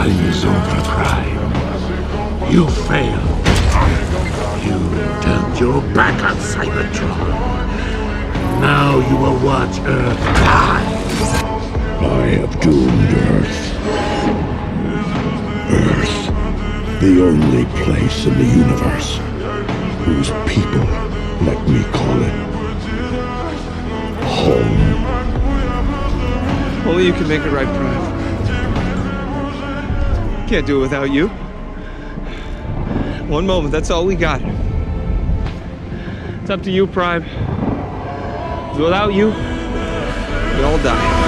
time is over, Prime. You failed. You turned your back on Cybertron. Now you will watch Earth die. I have doomed Earth. Earth, the only place in the universe whose people let me call it home. Only you can make it right, Prime. Can't do it without you. One moment, that's all we got. It's up to you, Prime. Without you, we all die.